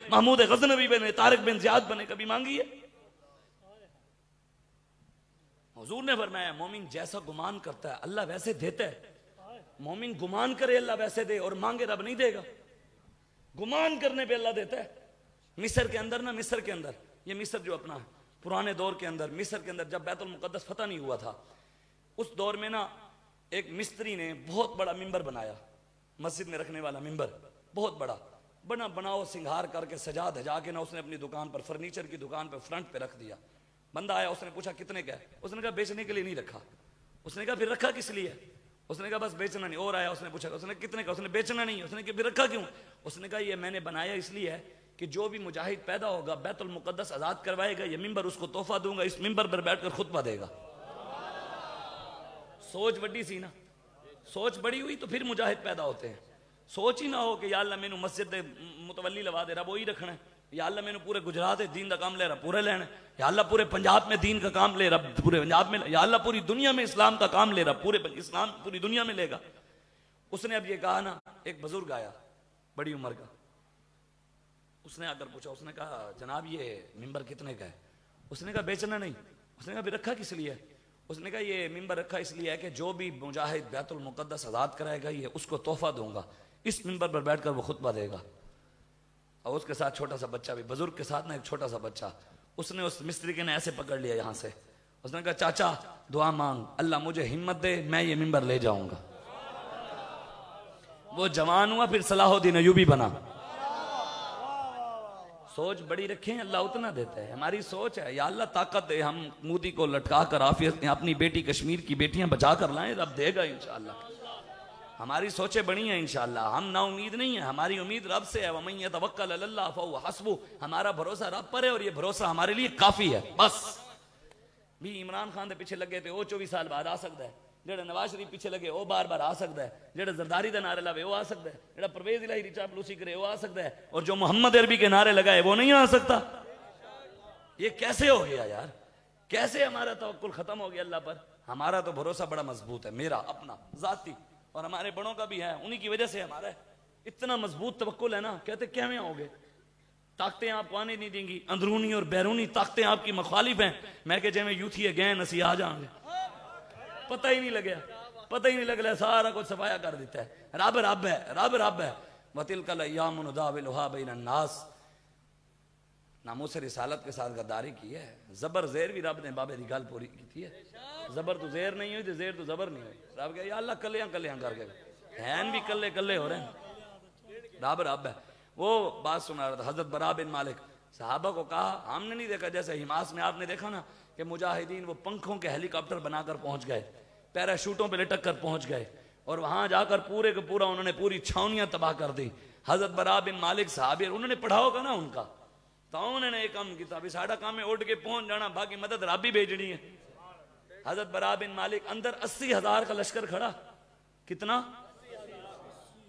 محمود غزنوی بنے, طارق بن زیاد بنے, کبھی مانگی ہے؟ حضور نے فرمایا مومن جیسا گمان کرتا ہے اللہ ویسے دیتا ہے. مومن گمان کرے اللہ ویسے دے, اور مانگے رب نہیں دے گا. گمان کرنے پہ اللہ دیتا ہے. مصر کے اندر مصر کے اندر, یہ مصر جو اپنا پرانے دور کے اندر, مصر کے اندر جب بیت المقدس فتح نہیں ہوا تھا, اس دور میں ایک مستری نے بہت بڑا ممبر بنایا, مسجد میں رکھنے والا ممبر بہت بڑا بناؤ سنگھار کر کے سجا دھجا کے اس نے اپنی دکان پر, فرنیچر کی دکان پر فرنٹ پہ رکھ دیا. بندہ آیا, اس نے پوچھا کتنے کا ہے؟ اس نے کہا بیچنے کے لیے نہیں رکھا. اس نے کہا پھر رکھا کس لیے؟ اس نے کہا بس بیچنا نہیں. اور آیا, اس نے پوچھا, اس نے کتنے کا؟ اس نے بیچنا نہیں. اس نے کہا پھر رکھا کیوں؟ اس نے کہا یہ میں نے بنایا اس لیے ہے کہ جو بھی مجاہد پیدا ہوگا بیت المقدس آزاد کروائے گا, یہ ممبر اس کو تحفہ دوں گا, اس ممبر پر بیٹھ کر خطبہ دے گا. سوچ بڑی سی نا, سوچ بڑی ہوئی تو پھر مجاہد پیدا ہوتے ہیں. سوچ ہی نہ ہو کہ یا اللہ میں مسجد متولی لوا دے رہا, وہی رکھنا ہے. یا اللہ میں پورے گجرات دین کا کام لے رہا, پورے لینا. یا اللہ پورے پنجاب میں دین کا کام لے رہا, پورے پنجاب میں. یا اللہ پوری دنیا میں اسلام کا کام لے رہا, پورے اسلام پوری دنیا میں لے گا. اس نے اب یہ کہا نا, ایک بزرگ آیا بڑی عمر کا, اس نے آ کر پوچھا, اس نے کہا جناب یہ ممبر کتنے کا ہے؟ اس نے کہا بیچنا نہیں. اس نے کہا پھر رکھا کس لیے؟ اس نے کہا یہ ممبر رکھا اس لیے ہے کہ جو بھی مجاہد بیت المقدس آزاد کرائے گا یہ اس کو تحفہ دوں گا, اس ممبر پر بیٹھ کر وہ خطبہ دے گا. اور اس کے ساتھ چھوٹا سا بچہ بھی, بزرگ کے ساتھ ایک چھوٹا سا بچہ. اس نے اس مستری کے نے ایسے پکڑ لیا یہاں سے, اس نے کہا چاچا دعا مانگ, اللہ مجھے ہمت دے, میں یہ ممبر لے جاؤں گا. وہ جوان ہوا, پھر صلاح الدین ایوبی بنا. سوچ بڑی رکھیں, اللہ اتنا دیتا ہے. ہماری سوچ ہے یا اللہ طاقت دے, ہم مودی کو لٹکا کر عافیت اپنی بیٹی کشمیر کی بیٹیاں بچا کر لائیں, رب دے گا انشاءاللہ. ہماری سوچیں بڑی ہیں انشاءاللہ, ہم نا امید نہیں ہیں, ہماری امید رب سے ہے. وَمَن يَتَوَكَّلْ عَلَى اللَّهِ فَهُوَ حَسْبُهُ, ہمارا بھروسہ رب پر ہے اور یہ بھروسہ ہمارے لیے کافی ہے. بس بھی عمران خان دے پیچھے لگے تھے, وہ 24 سال بعد آ سکتا ہے. جڑا نواز شریف پیچھے لگے وہ بار بار آ سکتا ہے. جڑا زرداری دا نعرے لاوے وہ آ سکتا ہے. جڑا پرویز الہی دی چاپلوسی کرے وہ آ سکتا ہے. اور جو محمد عربی کے نعرے لگائے وہ نہیں آ سکتا. یہ کیسے ہو گیا یار؟ کیسے ہمارا توکل ختم ہو گیا اللہ پر؟ ہمارا تو بھروسہ بڑا مضبوط ہے, میرا اپنا ذاتی, اور ہمارے بڑوں کا بھی ہے, انہی کی وجہ سے ہمارا اتنا مضبوط توکل ہے نا. کہتے کیویں ہو گے؟ طاقتیں آپ کو آنے نہیں دیں گی, اندرونی اور بیرونی طاقتیں آپ کی مخالف ہیں. میں کہ جے میں یوتھی ہے گئے نسی آ جائیں گے, پتہ ہی نہیں لگیا, پتہ ہی نہیں لگ رہا, سارا کچھ صفایا کر دیتا ہے. رب رب ہے, رب رب ہے. وَتِلْكَ الْأَيَّامُ نُدَاوِلُهَا بَيْنَ النَّاسِ. ناموس رسالت کے ساتھ غداری کی ہے. زبر زیر بھی رب نے بابے دی گل پوری کی ہے. زبر تو زیر نہیں ہوئی تو زیر تو زبر نہیں ہوئی. رب کہا یا اللہ کلیاں کلیاں کر کے, ہیں بھی کلے کلے ہو رہے ہیں. رب رب ہے. وہ بات سنا رہا تھا حضرت برا بن مالک, صحابہ کو کہا ہم نے نہیں دیکھا جیسے حماس میں آپ نے دیکھا نا کہ مجاہدین وہ پنکھوں کے ہیلی کاپٹر بنا کر پہنچ گئے, پیراشوٹوں پہ لٹک کر پہنچ گئے, اور وہاں جا کر پورے کے پورا انہوں نے پوری چھاونیاں تباہ کر دی. حضرت برا بن مالک صحابی, انہوں نے پڑھا ہوگا نا ان کا, تو انہوں نے ایک کام کیا, بھی ساڑھا کام ہے اٹھ کے پہنچ جانا, باقی مدد رب بھی بھیجنی ہے. حضرت برا بن مالک اندر 80,000 کا لشکر کھڑا. کتنا؟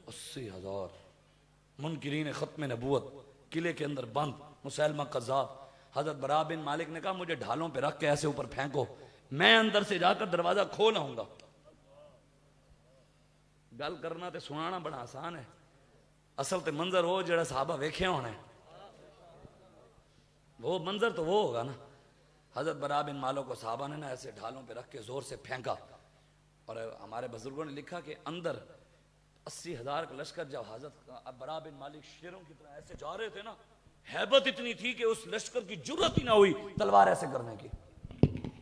80,000 منکرین ختم نبوت قلعے کے اندر بند, مسیلمہ قذاب. حضرت برا بن مالک نے کہا مجھے ڈھالوں پہ رکھ کے ایسے اوپر پھینکو, میں اندر سے جا کر دروازہ کھول آؤں گا. گل کرنا تے سنانا بڑا آسان ہے, اصل تے منظر ہو جڑا صحابہ ویکھے ہونے, وہ منظر تو وہ ہوگا نا. حضرت برا بن مالک کو صحابہ نے نا ایسے ڈھالوں پہ رکھ کے زور سے پھینکا, اور ہمارے بزرگوں نے لکھا کہ اندر 80,000 کا لشکر جب حضرت برا بن مالک شیروں کی طرح ایسے جا رہے تھے نا, ہیبت اتنی تھی کہ اس لشکر کی جرت ہی نہ ہوئی تلوار ایسے کرنے کی.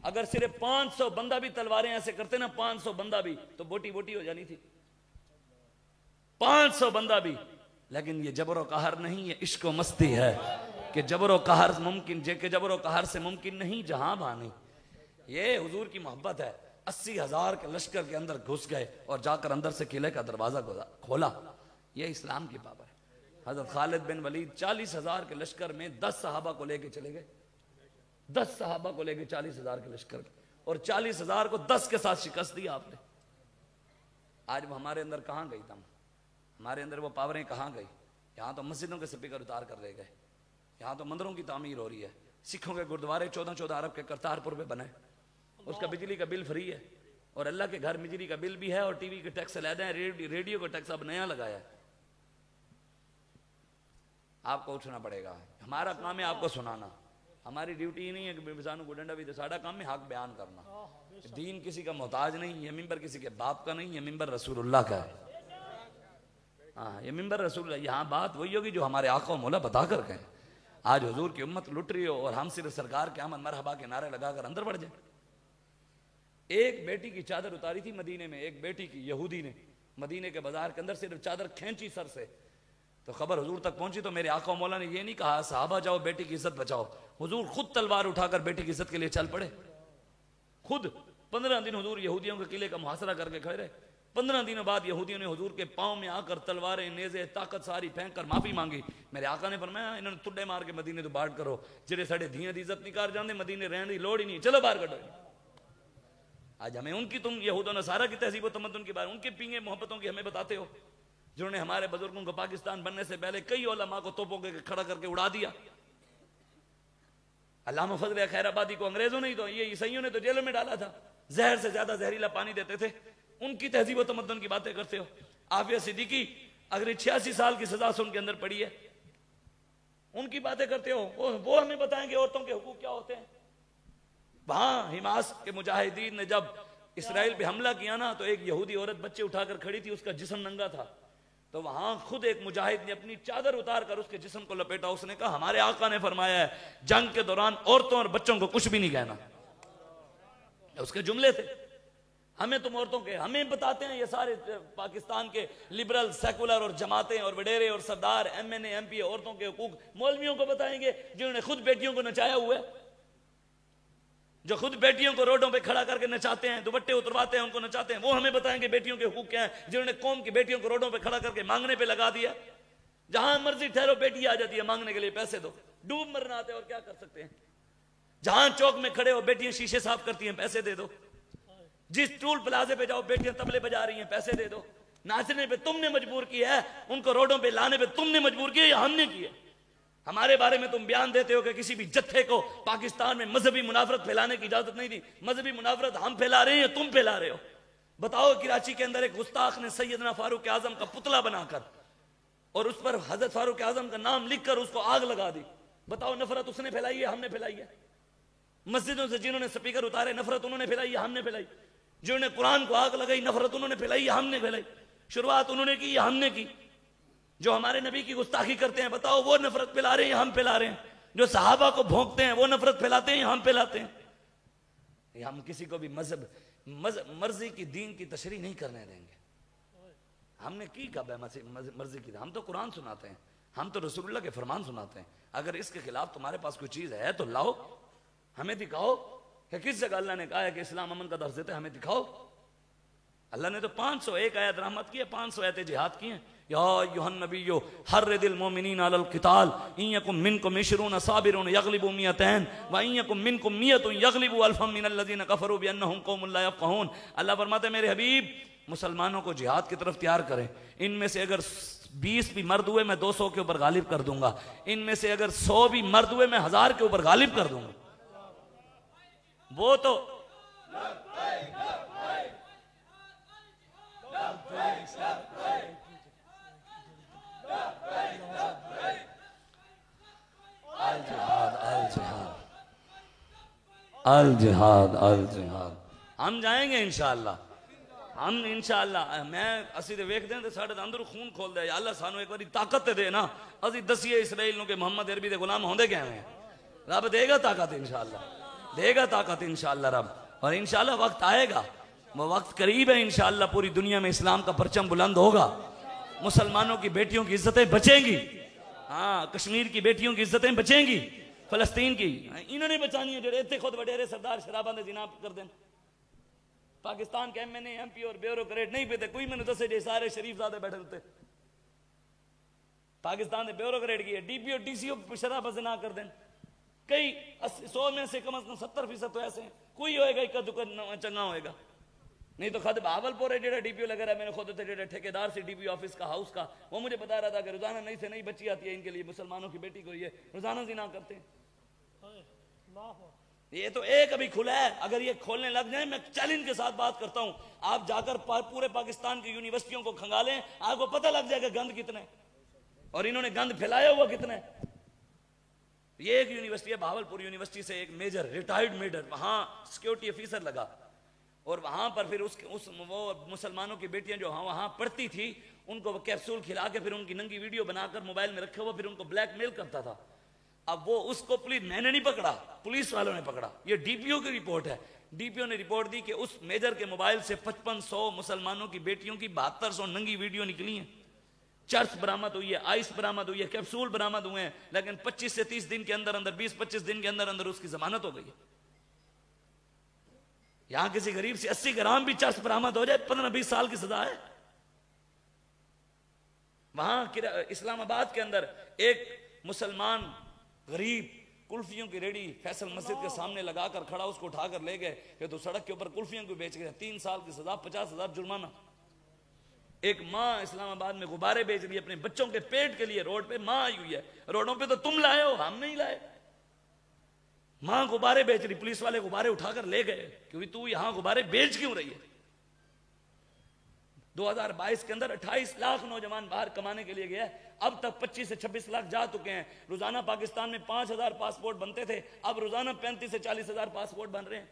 اگر صرف 500 بندہ بھی تلواریں ایسے کرتے نا, 500 بندہ بھی, تو بوٹی بوٹی ہو جانی تھی. 500 بندہ بھی. لیکن یہ جبر و قہر نہیں, یہ عشق و مستی ہے کہ جبر و قہر ممکن, کہ جبر و قہر سے ممکن نہیں جہاں بانی. یہ حضور کی محبت ہے. 80,000 کے لشکر کے اندر گھس گئے اور جا کر اندر سے قلعے کا دروازہ کھولا. یہ اسلام کی پاور ہے. حضرت خالد بن ولید 40,000 کے لشکر میں 10 صحابہ کو لے کے چلے گئے, 10 صحابہ کو لے کے 40,000 کے لشکر, اور 40,000 کو 10 کے ساتھ شکست دی آپ نے. آج وہ ہمارے اندر کہاں گئی تم, ہمارے اندر وہ پاوریں کہاں گئی؟ یہاں تو مسجدوں کے سپیکر اتار کر لے گئے, یہاں تو مندروں کی تعمیر ہو رہی ہے, سکھوں کے گردوارے 14 ارب کے کرتارپور پہ بنے, اس کا بجلی کا بل فری ہے, اور اللہ کے گھر بجلی کا بل بھی ہے, اور ٹی وی کے ٹیکس علیحدہ ہیں, ریڈیو کا ٹیکس اب نیا لگایا ہے. آپ کو اٹھنا پڑے گا. ہمارا کام ہے آپ کو سنانا. ہماری ڈیوٹی ہی نہیں ہے کہ بزانوں کو ڈنڈا بھی دے. ساڑھا کام ہے حق بیان کرنا. دین کسی کا محتاج نہیں. یہ ممبر کسی کے باپ کا نہیں. یہ ممبر رسول اللہ کا ہے. ہاں یہ ممبر رسول اللہ. یہاں بات وہی ہوگی جو ہمارے آقا و مولا بتا کر گئے. آج حضور کی امت لٹ رہی ہو اور ہم صرف سرکار کے آمد مرحبا کے نعرے لگا کر اندر بڑھ جائیں. ایک بیٹی کی چادر اتاری تھی مدینے میں, ایک بیٹی کی یہودی نے مدینے کے بازار کے اندر صرف چادر کھینچی سر سے تو خبر حضور تک پہنچی. تو میرے آقا و مولا نے یہ نہیں کہا صحابہ جاؤ بیٹی کی عزت بچاؤ. حضور خود تلوار اٹھا کر بیٹی کی عزت کے لیے چل پڑے. خود 15 دن حضور یہودیوں کے قلعے کا محاصرہ کر کے کھڑے رہے. 15 دنوں بعد یہودیوں نے حضور کے پاؤں میں آ کر تلواریں نیزے طاقت ساری پھینک کر معافی مانگی. میرے آقا نے فرمایا انہوں نے ٹڈے مار کے مدینے تو باہر کرو. جڑے ساڑے دھیاں دی عزت نہیں کر جاندے مدینے رہن دی لوڑ ہی نہیں, چلو باہر کڈو. آج ہمیں ان کی تم یہود و نصارہ کی تہذیب و تمدن کے بارے ان کے پینگے محبتوں کی ہمیں بتاتے ہو جنہوں نے ہمارے بزرگوں کو پاکستان بننے سے پہلے کئی علماء کو توپوں کے کھڑا کر کے اڑا دیا. علامہ فضل خیر آبادی کو انگریزوں نے تو یہ عیسائیوں نے تو جیلوں میں ڈالا تھا. زہر سے زیادہ زہریلا پانی دیتے تھے. ان کی تہذیب و تمدن کی باتیں کرتے ہو. عافیہ صدیقی اگر 86 سال کی سزا سے ان کے اندر پڑی ہے, ان کی باتیں کرتے ہو. وہ ہمیں بتائیں گے عورتوں کے حقوق کیا ہوتے ہیں. وہاں حماس کے مجاہدین نے جب اسرائیل پہ حملہ کیا نا تو ایک یہودی عورت بچے اٹھا کر کھڑی تھی, اس کا جسم ننگا تھا. تو وہاں خود ایک مجاہد نے اپنی چادر اتار کر اس کے جسم کو لپیٹا. اس نے کہا ہمارے آقا نے فرمایا ہے جنگ کے دوران عورتوں اور بچوں کو کچھ بھی نہیں کہنا. اس کے جملے تھے. ہمیں تم عورتوں کے ہمیں بتاتے ہیں یہ سارے پاکستان کے لبرل سیکولر اور جماعتیں اور وڈیرے اور سردار M N A M P عورتوں کے حقوق مولویوں کو بتائیں گے جنہوں نے خود بیٹیوں کو نچایا ہوا ہے, جو خود بیٹیوں کو روڈوں پہ کھڑا کر کے نچاتے ہیں, دوپٹے اترواتے ہیں ان کو نچاتے ہیں. وہ ہمیں بتائیں گے بیٹیوں کے حقوق کیا ہیں جنہوں نے قوم کی بیٹیوں کو روڈوں پہ کھڑا کر کے مانگنے پہ لگا دیا. جہاں مرضی ٹھہرو بیٹی آ جاتی ہے مانگنے کے لیے پیسے دو. ڈوب مرنا آتے اور کیا کر سکتے ہیں. جہاں چوک میں کھڑے ہو بیٹیاں شیشے صاف کرتی ہیں پیسے دے دو. جس ٹول پلازے پہ جاؤ بیٹیاں تبلے بجا رہی ہیں پیسے دے دو. ناچنے پہ تم نے مجبور کیا ہے, ان کو روڈوں پہ لانے پہ تم نے مجبور کیا یا ہم نے کیا. ہمارے بارے میں تم بیان دیتے ہو کہ کسی بھی جتھے کو پاکستان میں مذہبی منافرت پھیلانے کی اجازت نہیں دی. مذہبی منافرت ہم پھیلا رہے ہیں یا تم پھیلا رہے ہو. بتاؤ کراچی کے اندر ایک گستاخ نے سیدنا فاروق اعظم کا پتلا بنا کر اور اس پر حضرت فاروق اعظم کا نام لکھ کر اس کو آگ لگا دی. بتاؤ نفرت اس نے پھیلائی ہے ہم نے پھیلائی ہے. مسجدوں سے جنہوں نے سپیکر اتارے نفرت انہوں نے پھیلائی ہے ہم نے پھیلائی. جنہوں نے قرآن کو آگ لگائی نفرت انہوں نے پھیلائی ہے ہم نے پھیلائی. شروعات انہوں نے کی ہم نے کی. جو ہمارے نبی کی گستاخی کرتے ہیں بتاؤ وہ نفرت پھیلا رہے ہیں ہم پھیلا رہے ہیں. جو صحابہ کو بھونکتے ہیں وہ نفرت پھیلاتے ہیں ہم پھیلاتے ہیں. ہم کسی کو بھی مرضی کی دین کی تشریح نہیں کرنے دیں گے. ہم نے کی کب ہے مرضی کی؟ ہم تو قرآن سناتے ہیں, ہم تو رسول اللہ کے فرمان سناتے ہیں. اگر اس کے خلاف تمہارے پاس کوئی چیز ہے تو لاؤ, ہمیں دکھاؤ کہ کس جگہ اللہ نے کہا ہے کہ اسلام امن کا درس دیتا ہے, ہمیں دکھاؤ. اللہ نے تو 501 آیت رحمت کی ہے, 500 آیتیں جہاد کی ہیں. یا ایھا النبی حرض المؤمنین علی القتال ان یکن منکم 20 صابرون یغلبوا 200 وان یکن منکم 100 یغلبوا الفا من الذین کفروا بانہم قوم لا یفقہون. اللہ فرماتے ہیں میرے حبیب مسلمانوں کو جہاد کی طرف تیار کریں. ان میں سے اگر 20 بھی مرد ہوئے میں 200 کے اوپر غالب کر دوں گا. ان میں سے اگر 100 بھی مرد ہوئے میں 1000 کے اوپر غالب کر دوں گا. وہ تو الجہاد الجہاد ہم جائیں گے انشاءاللہ. ہم انشاءاللہ میں اسی دے ویکھ دیں تے ساڈے اندر خون کھول دے. یا اللہ سانو ایک باری طاقت دے نا, اسی دسیے اسرائیل نو کہ محمد عربی دے غلام ہوندے کیویں ہیں. رب دے گا طاقت انشاءاللہ, دے گا طاقت انشاءاللہ رب. اور انشاءاللہ وقت آئے گا, وہ وقت قریب ہے انشاءاللہ. پوری دنیا میں اسلام کا پرچم بلند ہوگا, مسلمانوں کی بیٹیوں کی عزتیں بچیں گی. ہاں کشمیر کی بیٹیوں کی عزتیں بچیں گی, فلسطین کی انہوں نے بچانی ہے جو اتنے خود وڈیرے سردار شراباں دے زنا کر دیں. پاکستان کے M N A M P اور بیوروکریٹ نہیں پیتے. کوئی میں نے دسے جی سارے شریف زادے بیٹھے ہوتے. پاکستان دے بیوروکریٹ کی ہے D P O D C او شراباں زنا کر دیں. کئی 100 میں سے کم از کم 70% تو ایسے ہیں. کوئی ہوئے گا ایک دکھ چنگا ہوئے گا. نہیں تو خود بہاولپور ہے جڑا ڈی پی او لگا رہا ہے. میں نے خود ٹھیکیدار ٹھیکیدار سے ڈی پی او آفس کا ہاؤس کا وہ مجھے بتا رہا تھا کہ روزانہ نئی سے نئی بچی آتی ہے ان کے لیے, مسلمانوں کی بیٹی کو یہ روزانہ زنا کرتے ہیں. یہ تو ایک ابھی کھلا ہے. اگر یہ کھولنے لگ جائیں میں چیلنج کے ساتھ بات کرتا ہوں, آپ جا کر پورے پاکستان کی یونیورسٹیوں کو کھنگالیں, آپ کو پتہ لگ جائے گا گند کتنے. اور انہوں نے گند پھیلایا ہوا کتنا ہے. یہ ایک یونیورسٹی ہے بہاولپور یونیورسٹی سے ایک میجر ریٹائرڈ میجر وہاں سیکیورٹی آفیسر لگا, اور وہاں پر پھر وہ مسلمانوں کی بیٹیاں جو وہاں پڑھتی تھی ان کو وہ کیپسول کھلا کے پھر ان کی ننگی ویڈیو بنا کر موبائل میں رکھے ہوا پھر ان کو بلیک میل کرتا تھا. اب وہ اس کو پولیس, میں نے نہیں پکڑا, پولیس والوں نے پکڑا. یہ ڈی پی او کی رپورٹ ہے. ڈی پی او نے رپورٹ دی کہ اس میجر کے موبائل سے 5500 مسلمانوں کی بیٹیوں کی 7200 ننگی ویڈیو نکلی ہیں. چرس برآمد ہوئی ہے, آئس برآمد ہوئی ہے, کیپسول برآمد ہوئے ہیں, لیکن 25 سے 30 دن کے اندر 20-25 دن کے اندر اس کی ضمانت ہو گئی ہے. یہاں کسی غریب سے 80 گرام بھی چرس برآمد ہو جائے 15-20 سال کی سزا ہے. وہاں اسلام آباد کے اندر ایک مسلمان غریب کلفیوں کی ریڑی فیصل مسجد کے سامنے لگا کر کھڑا, اس کو اٹھا کر لے گئے کہ تو سڑک کے اوپر کلفیوں کو بیچ گئے, 3 سال کی سزا, 50,000 جرمانہ. ایک ماں اسلام آباد میں غبارے بیچ رہی ہے اپنے بچوں کے پیٹ کے لیے, روڈ پہ ماں آئی ہوئی ہے. روڈوں پہ تو تم لائے ہو, ہم نہیں لائے. ماں غبارے بیچ رہی, پولیس والے غبارے اٹھا کر لے گئے کیونکہ تو یہاں غبارے بیچ کیوں رہی ہے. 2022 کے اندر 28 لاکھ نوجوان باہر کمانے کے لیے گیا ہے. اب تک 25 سے 26 لاکھ جا چکے ہیں. روزانہ پاکستان میں 5,000 پاسپورٹ بنتے تھے, اب روزانہ 35 سے 40,000 پاسپورٹ بن رہے ہیں.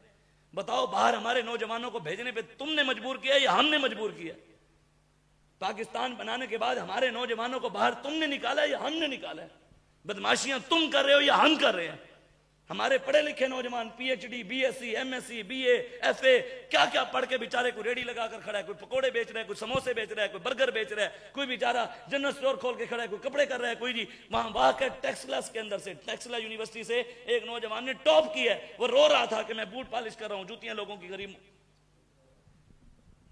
بتاؤ باہر ہمارے نوجوانوں کو بھیجنے پہ تم نے مجبور کیا یا ہم نے مجبور کیا؟ پاکستان بنانے کے بعد ہمارے نوجوانوں کو باہر تم نے نکالا یا ہم نے نکالا ہے؟ بدماشیاں تم کر رہے ہو یا ہم کر رہے ہیں؟ ہمارے پڑھے لکھے نوجوان P H D, B S C, M S C, B A, F A, کیا کیا پڑھ کے بیچارے کوئی ریڑی لگا کر کھڑا ہے, کوئی پکوڑے بیچ رہا ہے, کوئی سموسے بیچ رہا ہے, کوئی برگر بیچ رہا ہے, کوئی بیچارہ جنرل اسٹور کھول کے کھڑا ہے, کوئی کپڑے کر رہا ہے, کوئی جی وہاں کے ٹیکسلا کے اندر سے ٹیکسلا یونیورسٹی سے ایک نوجوان نے ٹاپ کیا ہے. وہ رو رہا تھا کہ میں بوٹ پالش کر رہا ہوں, جوتیاں لوگوں کی غریب.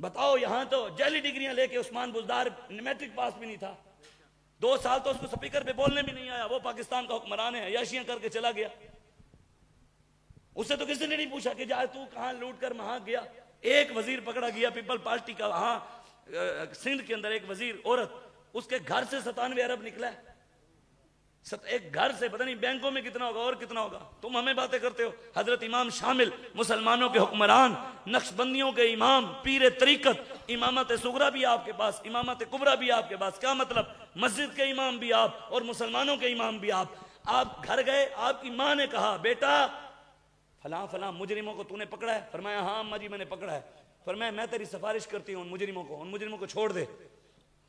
بتاؤ یہاں تو جعلی ڈگریاں لے کے عثمان بزدار میٹرک پاس بھی نہیں تھا, 2 سال تو اس کو سپیکر پہ بولنے بھی نہیں آیا. وہ پاکستان کا حکمران ہے, عیاشیاں کر کے چلا گیا. اسے تو کسی نے نہیں پوچھا کہ جا تو کہاں لوٹ کر وہاں گیا. ایک وزیر پکڑا گیا پیپل پارٹی کا, وہاں سندھ کے اندر ایک وزیر عورت, اس کے گھر سے 97 ارب نکلا ہے. ایک گھر سے پتہ نہیں بینکوں میں کتنا ہوگا اور کتنا ہوگا. تم ہمیں باتیں کرتے ہو. حضرت امام شامل مسلمانوں کے حکمران, نقشبندیوں کے امام, پیر طریقت, امامت صغرا بھی آپ کے پاس, امامت کبرا بھی آپ کے پاس. کیا مطلب؟ مسجد کے امام بھی آپ اور مسلمانوں کے امام بھی آپ. آپ گھر گئے, آپ کی ماں نے کہا بیٹا فلاں فلاں مجرموں کو تو نے پکڑا ہے؟ فرمایا ہاں اماں جی میں نے پکڑا ہے. فرمایا میں تیری سفارش کرتی ہوں ان مجرموں کو چھوڑ دے.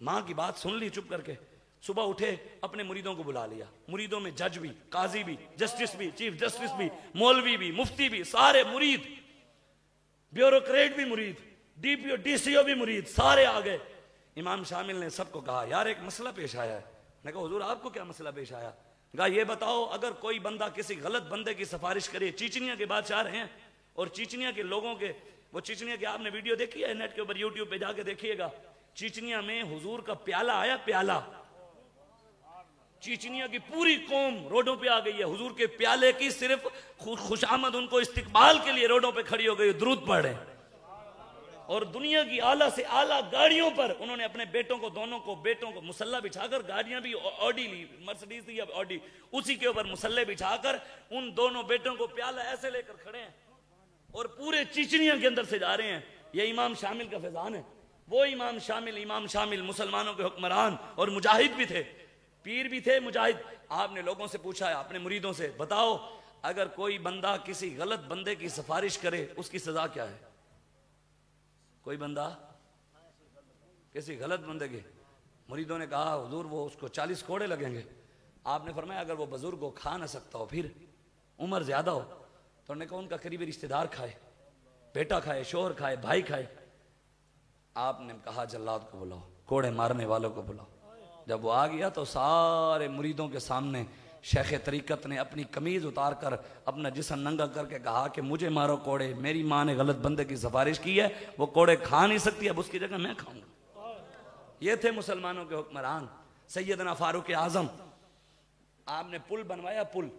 ماں کی بات سن لی چپ کر کے. صبح اٹھے, اپنے مریدوں کو بلا لیا. مریدوں میں جج بھی, قاضی بھی, جسٹس بھی, چیف جسٹس بھی, مولوی بھی, مفتی بھی, سارے مرید, بیوروکریٹ بھی مرید, D P O D C او بھی مرید, سارے آ گئے. امام شامل نے سب کو کہا یار ایک مسئلہ پیش آیا ہے. میں کہا حضور آپ کو کیا مسئلہ پیش آیا؟ کہا یہ بتاؤ اگر کوئی بندہ کسی غلط بندے کی سفارش کرے, چیچنیا کے بادشاہ رہے ہیں اور چیچنیا کے لوگوں کے, وہ چیچنیا کے آپ نے ویڈیو دیکھی ہے نیٹ کے اوپر یوٹیوب پہ جا کے دیکھیے گا. چیچنیا میں حضور کا پیالہ آیا, پیالہ, چیچنیا کی پوری قوم روڈوں پہ آ گئی ہے. حضور کے پیالے کی صرف خوش آمد ان کو استقبال کے لیے روڈوں پہ کھڑی ہو گئی, درود پڑھ رہے ہیں. اور دنیا کی اعلیٰ سے اعلیٰ گاڑیوں پر انہوں نے اپنے بیٹوں کو, دونوں کو بیٹوں کو مسلح بچھا کر, گاڑیاں بھی آڈی لی, مرسڈیز تھی اب آڈی, اسی کے اوپر مسلح بچھا کر ان دونوں بیٹوں کو پیالہ ایسے لے کر کھڑے ہیں اور پورے چیچنیا کے اندر سے جا رہے ہیں. یہ امام شامل کا فیضان ہے. وہ امام شامل مسلمانوں کے حکمران اور مجاہد بھی تھے, پیر بھی تھے, مجاہد. آپ نے لوگوں سے پوچھا ہے, اپنے مریدوں سے, بتاؤ اگر کوئی بندہ کسی غلط بندے کی سفارش کرے اس کی سزا کیا ہے؟ کوئی بندہ کسی غلط بندے کی, مریدوں نے کہا حضور وہ اس کو 40 کوڑے لگیں گے. آپ نے فرمایا اگر وہ بزرگ کو کھا نہ سکتا ہو, پھر عمر زیادہ ہو, تو انہوں نے کہا ان کا قریبی رشتہ دار کھائے, بیٹا کھائے, شوہر کھائے, بھائی کھائے. آپ نے کہا جلاد کو بلاؤ, کوڑے مارنے والوں کو بلاؤ. جب وہ آ گیا تو سارے مریدوں کے سامنے شیخ طریقت نے اپنی قمیض اتار کر اپنا جسم ننگا کر کے کہا کہ مجھے مارو کوڑے, میری ماں نے غلط بندے کی سفارش کی ہے, وہ کوڑے کھا نہیں سکتی, اب اس کی جگہ میں کھاؤں گا. یہ تھے مسلمانوں کے حکمران. سیدنا فاروق اعظم, آپ نے پل بنوایا, پل,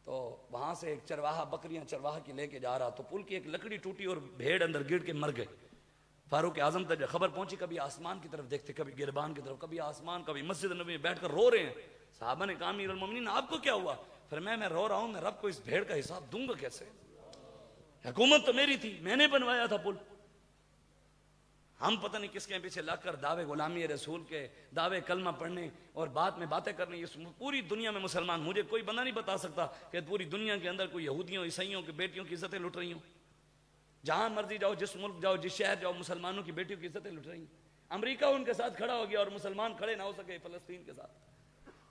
تو وہاں سے ایک چرواہا بکریاں چرواہا کی لے کے جا رہا, تو پل کی ایک لکڑی ٹوٹی اور بھیڑ اندر گر کے مر گئے. فاروق اعظم تک خبر پہنچی, کبھی آسمان کی طرف دیکھتے, کبھی گربان کی طرف, کبھی آسمان, کبھی مسجد نبی میں بیٹھ کر رو رہے ہیں. صحابہ نے کہا امیر المومنین آپ کو کیا ہوا؟ فرمایا میں رو رہا ہوں, میں رب کو اس بھیڑ کا حساب دوں گا کیسے؟ حکومت تو میری تھی, میں نے بنوایا تھا پل. ہم پتہ نہیں کس کے پیچھے لگ کر دعوے غلامی رسول کے، دعوے کلمہ پڑھنے اور بعد میں باتیں کرنے. یہ پوری دنیا میں مسلمان، مجھے کوئی بندہ نہیں بتا سکتا کہ پوری دنیا کے اندر کوئی یہودیوں عیسائیوں کی بیٹیوں کی عزتیں لٹ رہی ہوں. جہاں مرضی جاؤ، جس ملک جاؤ، جس شہر جاؤ، مسلمانوں کی بیٹیوں کی عزتیں لٹ رہی ہیں. امریکہ ان کے ساتھ کھڑا ہو گیا اور مسلمان کھڑے نہ ہو سکے فلسطین کے ساتھ.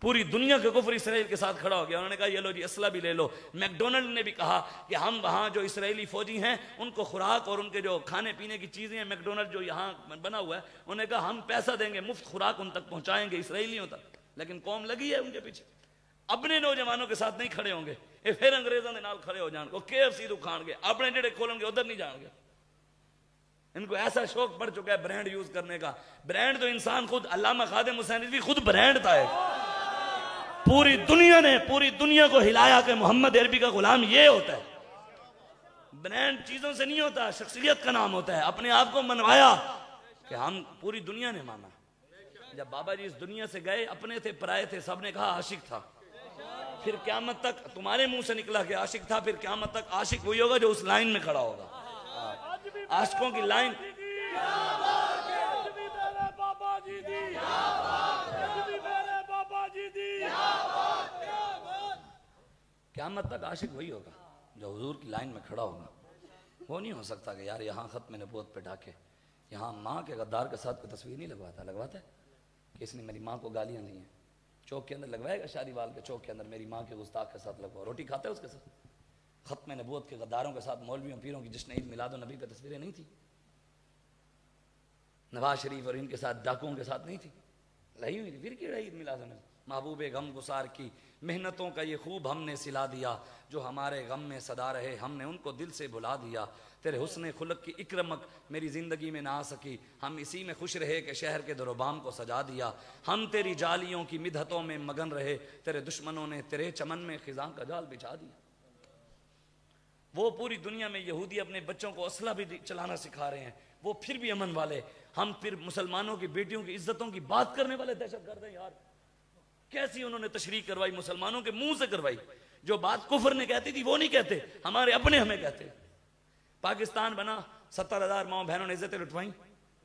پوری دنیا کے کفر اسرائیل کے ساتھ کھڑا ہو گیا. انہوں نے کہا یہ لو جی اسلحہ بھی لے لو. میک ڈونلڈ نے بھی کہا کہ ہم وہاں جو اسرائیلی فوجی ہیں ان کو خوراک اور ان کے جو کھانے پینے کی چیزیں ہیں، میک ڈونلڈ جو یہاں بنا ہوا ہے، انہوں نے کہا ہم پیسہ دیں گے، مفت خوراک ان تک پہنچائیں گے اسرائیلیوں تک. لیکن قوم لگی ہے ان کے پیچھے، اپنے نوجوانوں کے ساتھ نہیں کھڑے ہوں گے. یہ پھر انگریزوں کے نال کھڑے ہو جان گے، KFC تو کھان گے، اپنے جڑے کھولیں گے ادھر نہیں جان گے. ان کو ایسا شوق پڑ چکا ہے برانڈ یوز کرنے کا. برانڈ تو انسان خود، علامہ خادم حسین بھی خود برانڈ تھا. پوری دنیا نے، پوری دنیا کو ہلایا کہ محمد عربی کا غلام یہ ہوتا ہے. برانڈ چیزوں سے نہیں ہوتا، شخصیت کا نام ہوتا ہے. اپنے آپ کو منوایا کہ ہم، پوری دنیا نے مانا. جب بابا جی اس دنیا سے گئے، اپنے تھے پرائے تھے، سب نے کہا عاشق تھا. پھر قیامت تک تمہارے منہ سے نکلا کہ عاشق تھا، پھر قیامت تک عاشق وہی ہوگا جو اس لائن میں کھڑا ہوگا. عاشقوں کی لائن. قیامت تک عاشق وہی ہوگا جو حضور کی لائن میں کھڑا ہوگا. وہ نہیں ہو سکتا کہ یار یہاں ختم نبوت پہ ڈاکے، یہاں ماں کے غدار کے ساتھ کوئی تصویر نہیں لگواتا ہے کہ اس نے میری ماں کو گالیاں دی ہیں. چوک کے اندر لگوائے گا، شادی وال کے چوک کے اندر میری ماں کے گستاخ کے ساتھ لگوا. روٹی کھاتے ہیں اس کے ساتھ. ختم نبوت کے غداروں کے ساتھ مولویوں پیروں کی جشن عید میلاد النبی پہ تصویریں نہیں تھی. نواز شریف اور ان کے ساتھ ڈاکوؤں کے ساتھ نہیں تھی. لہی ہوئی تھی. پھر کی عید میلاد النبی. محبوب غم گسار کی محنتوں کا یہ خوب ہم نے سلا دیا، جو ہمارے غم میں صدا رہے ہم نے ان کو دل سے بھلا دیا. تیرے حسن خلق کی اکرمک میری زندگی میں نہ آ سکی، ہم اسی میں خوش رہے کہ شہر کے در و بام کو سجا دیا. ہم تیری جالیوں کی مدحتوں میں مگن رہے، تیرے دشمنوں نے تیرے چمن میں خزاں کا جال بچھا دیا. وہ پوری دنیا میں یہودی اپنے بچوں کو اسلحہ بھی چلانا سکھا رہے ہیں، وہ پھر بھی امن والے. ہم پھر مسلمانوں کی بیٹیوں کی عزتوں کی بات کرنے والے دہشت گرد ہیں. یار کیسی انہوں نے تشریح کروائی، مسلمانوں کے منہ سے کروائی. جو بات کفر نے کہتی تھی وہ نہیں کہتے، ہمارے اپنے ہمیں کہتے. پاکستان بنا، 70,000 ماں بہنوں نے عزتیں لٹوائیں،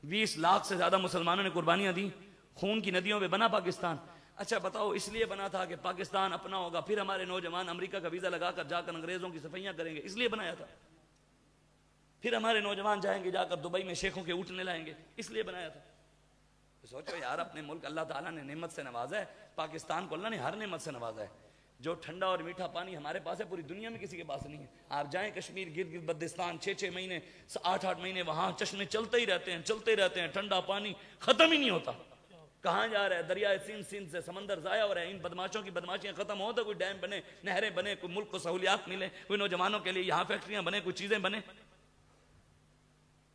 20 لاکھ سے زیادہ مسلمانوں نے قربانیاں دیں، خون کی ندیوں پہ بنا پاکستان. اچھا بتاؤ، اس لیے بنا تھا کہ پاکستان اپنا ہوگا، پھر ہمارے نوجوان امریکہ کا ویزا لگا کر جا کر انگریزوں کی صفائیاں کریں گے، اس لیے بنایا تھا. پھر ہمارے نوجوان جائیں گے جا کر دبئی میں شیخوں کے اونٹنے لائیں گے، اس لیے بنایا تھا. سوچو یار، اپنے ملک اللہ تعالیٰ نے نعمت سے نوازا ہے. پاکستان کو اللہ نے ہر نعمت سے نوازا ہے. جو ٹھنڈا اور میٹھا پانی ہمارے پاس ہے پوری دنیا میں کسی کے پاس نہیں ہے. آپ جائیں کشمیر، گلگت بلتستان، 6 مہینے 8 مہینے وہاں چشمے چلتے ہی رہتے ہیں، ٹھنڈا پانی ختم ہی نہیں ہوتا. کہاں جا رہا ہے؟ دریائے سندھ سے سمندر ضائع ہو رہا ہے. ان بدماشوں کی بدماشیاں ختم ہو تو کوئی ڈیم بنے، نہریں بنے، کوئی ملک کو سہولیات ملے، کوئی نوجوانوں کے لیے یہاں فیکٹریاں بنے، کوئی چیزیں بنے.